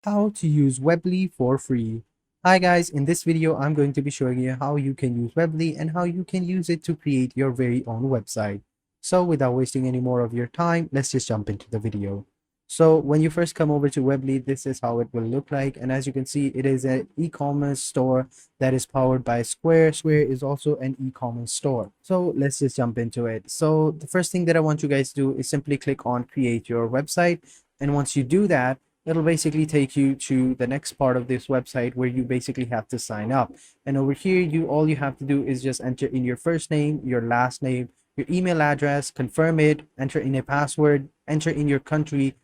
How to use Weebly for free. Hi guys, in this video I'm going to be showing you how you can use Weebly and how you can use it to create your very own website. So without wasting any more of your time, let's just jump into the video. So when you first come over to Weebly, this is how it will look like, and as you can see, it is an e-commerce store that is powered by Square. Square is also an e-commerce store. So let's just jump into it. So the first thing that I want you guys to do is simply click on create your website, and once you do that, it'll basically take you to the next part of this website where you basically have to sign up. And over here, all you have to do is just enter in your first name, your last name, your email address, confirm it, enter in a password, enter in your country,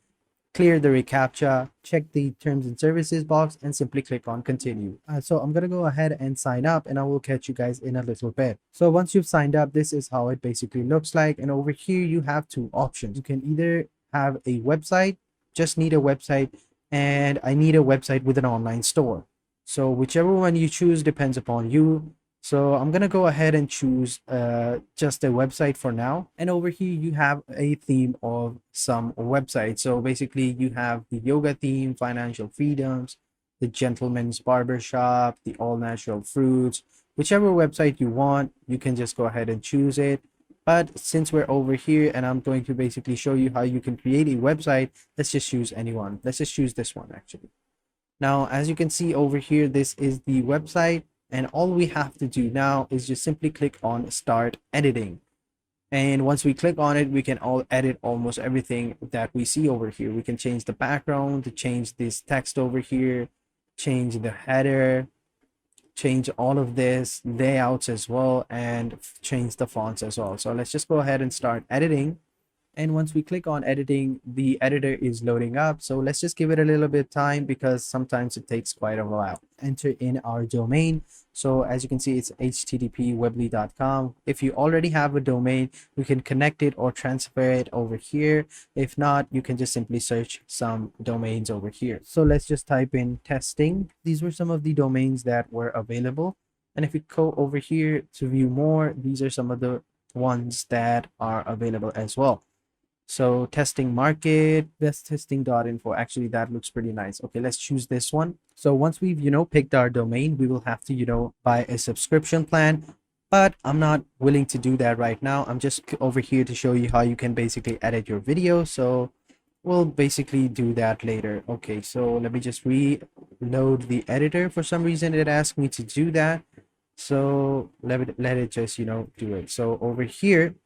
clear the reCAPTCHA, check the terms and services box, and simply click on continue. So I'm gonna go ahead and sign up, and I will catch you guys in a little bit. So once you've signed up, this is how it basically looks like. And over here, you have two options. You can either have a website, just need a website, and I need a website with an online store. So whichever one you choose depends upon you. So I'm gonna go ahead and choose just a website for now. And over here you have a theme of some websites. So basically you have the yoga theme, financial freedoms, the gentleman's barber shop, the all natural fruits. Whichever website you want, you can just go ahead and choose it. But since we're over here and I'm going to basically show you how you can create a website, let's just choose anyone. Let's just choose this one actually. Now, as you can see over here, this is the website, and all we have to do now is just simply click on start editing. And once we click on it, we can all edit almost everything that we see over here. We can change the background, to change this text over here, change the header, change all of this layouts as well, and change the fonts as well. So let's just go ahead and start editing. And once we click on editing, the editor is loading up. So let's just give it a little bit of time because sometimes it takes quite a while. Enter in our domain. So as you can see, it's http://weebly.com. If you already have a domain, you can connect it or transfer it over here. If not, you can just simply search some domains over here. So let's just type in testing. These were some of the domains that were available. And if you go over here to view more, these are some of the ones that are available as well. So testing market, best testing.info. Actually, that looks pretty nice. Okay, let's choose this one. So once we've, picked our domain, we will have to, buy a subscription plan. But I'm not willing to do that right now. I'm just over here to show you how you can basically edit your video. So we'll basically do that later. Okay, so let me just reload the editor. For some reason, it asked me to do that. So let it just, do it. So over here,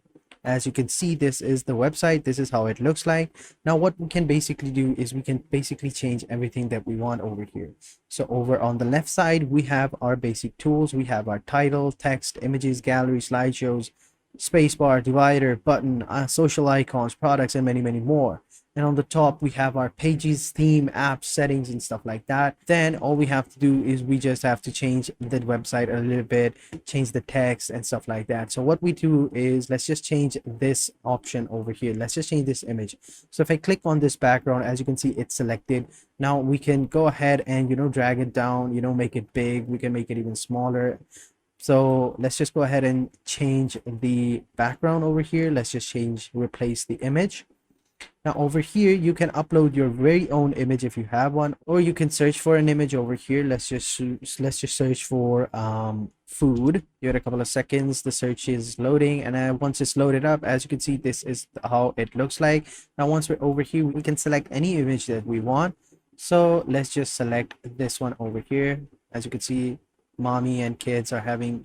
as you can see, this is the website. This is how it looks like. Now what we can basically do is we can basically change everything that we want over here. So over on the left side, we have our basic tools. We have our title, text, images, gallery, slideshows, spacebar, divider, button, social icons, products, and many more. And on the top, we have our pages, theme, apps, settings, and stuff like that. Then all we have to do is we just have to change the website a little bit, change the text and stuff like that. So what we do is let's just change this option over here. Let's just change this image. So if I click on this background, as you can see, it's selected. Now we can go ahead and, drag it down, make it big. We can make it even smaller. So let's just go ahead and change the background over here. Let's just replace the image. Now over here, you can upload your very own image if you have one, or you can search for an image over here. Let's just search for food. Give it a couple of seconds. The search is loading, and once it's loaded up, as you can see, this is how it looks like. Now once we're over here, we can select any image that we want. So let's just select this one over here. As you can see, mommy and kids are having,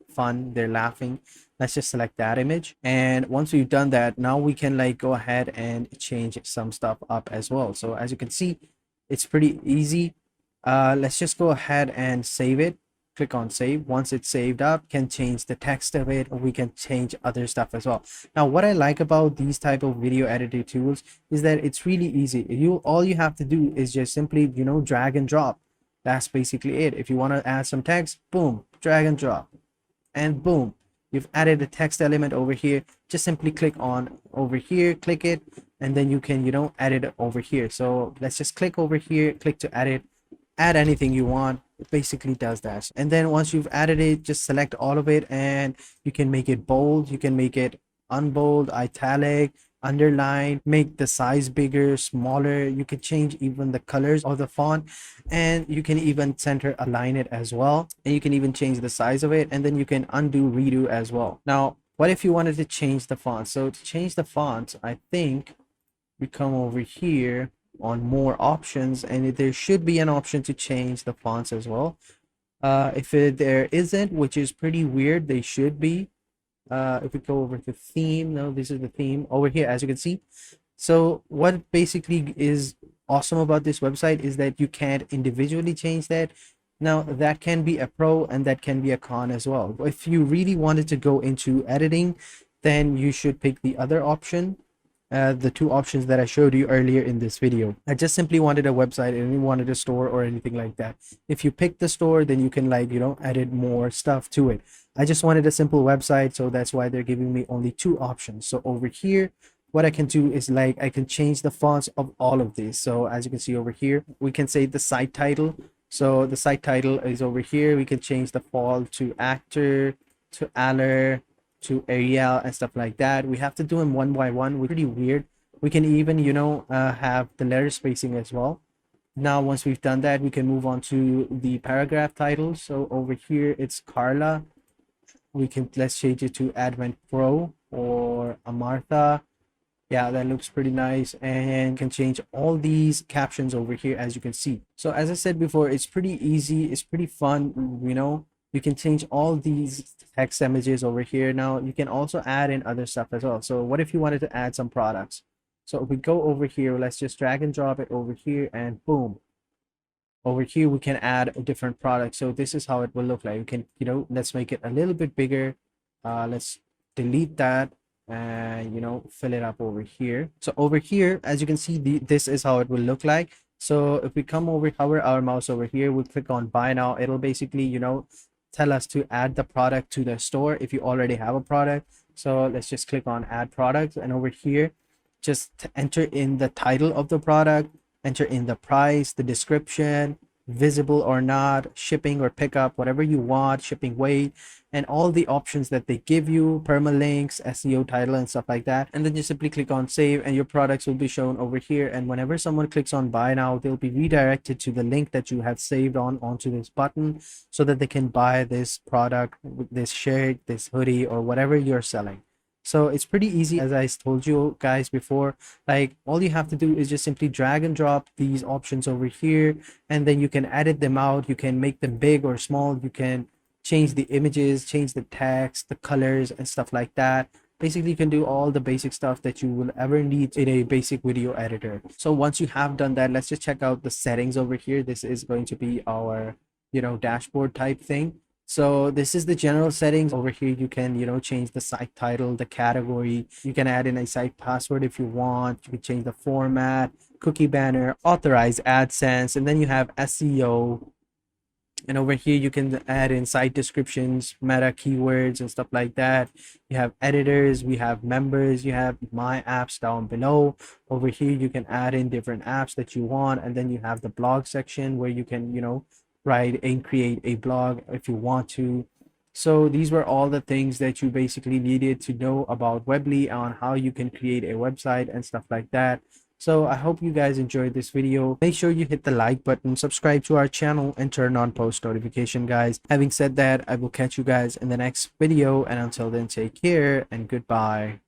fun. They're laughing. Let's just select that image. And once we've done that, now we can go ahead and change some stuff up as well. So as you can see, it's pretty easy. Let's just go ahead and save it. Click on save. Once it's saved up, can change the text of it, or we can change other stuff as well. Now what I like about these type of video editing tools is that it's really easy. All you have to do is just simply, drag and drop. That's basically it. If you want to add some text, boom, drag and drop, and boom, you've added a text element over here. Just simply click on over here, click it, and then you can, edit it over here. So let's just click over here, click to edit, add anything you want. It basically does that. And then once you've added it, just select all of it, and you can make it bold, you can make it unbold, italic, underline, make the size bigger, smaller. You can change even the colors of the font, and you can even center align it as well, and you can even change the size of it, and then you can undo redo as well. Now what if you wanted to change the font? So to change the font, I think we come over here on more options, and there should be an option to change the fonts as well. If there isn't, which is pretty weird, they should be. If we go over to theme, no, this is the theme over here, as you can see. So what basically is awesome about this website is that you can't individually change that. Now that can be a pro and that can be a con as well. If you really wanted to go into editing, then you should pick the other option, the two options that I showed you earlier in this video. I just simply wanted a website, and didn't wanted a store or anything like that. If you pick the store, then you can, like, edit more stuff to it. I just wanted a simple website, so that's why they're giving me only two options. So over here, what I can do is, like, I can change the fonts of all of these. So as you can see over here, we can say the site title. So the site title is over here. We can change the font to Actor, to Aller, to Arial, and stuff like that. We have to do them one by one, which is pretty weird. We can even, have the letter spacing as well. Now, once we've done that, we can move on to the paragraph title. So over here, it's Carla. Let's change it to Advent Pro or Amartha. Yeah, that looks pretty nice. And can change all these captions over here, as you can see. So as I said before, it's pretty easy, it's pretty fun. You can change all these text images over here. Now you can also add in other stuff as well. So what if you wanted to add some products? So if we go over here, let's just drag and drop it over here, and boom, over here we can add a different product. So this is how it will look like. You can, let's make it a little bit bigger. Let's delete that and fill it up over here. So over here, as you can see, this is how it will look like. So if we come over, hover our mouse over here, we'll click on buy now. It'll basically tell us to add the product to the store if you already have a product. So let's just click on add product, and over here just enter in the title of the product, enter in the price, the description, visible or not, shipping or pickup, whatever you want, shipping weight, and all the options that they give you, permalinks, SEO title, and stuff like that. And then you simply click on save, and your products will be shown over here. And whenever someone clicks on buy now, they'll be redirected to the link that you have saved onto this button, so that they can buy this product, this shirt, this hoodie, or whatever you're selling. So it's pretty easy, as I told you guys before. Like, all you have to do is just simply drag and drop these options over here, and then you can edit them out. You can make them big or small. You can change the images, change the text, the colors, and stuff like that. Basically, you can do all the basic stuff that you will ever need in a basic video editor. So once you have done that, let's just check out the settings over here. This is going to be our dashboard type thing. So this is the general settings. Over here you can change the site title, the category. You can add in a site password if you want. You can change the format, cookie banner, authorize AdSense, and then you have SEO. And over here you can add in site descriptions, meta keywords, and stuff like that. You have editors, we have members, you have my apps down below. Over here you can add in different apps that you want, and then you have the blog section where you can write and create a blog if you want to. So these were all the things that you basically needed to know about Weebly, on how you can create a website and stuff like that. So I hope you guys enjoyed this video. Make sure you hit the like button, subscribe to our channel, and turn on post notification, guys. Having said that, I will catch you guys in the next video, and until then, take care and goodbye.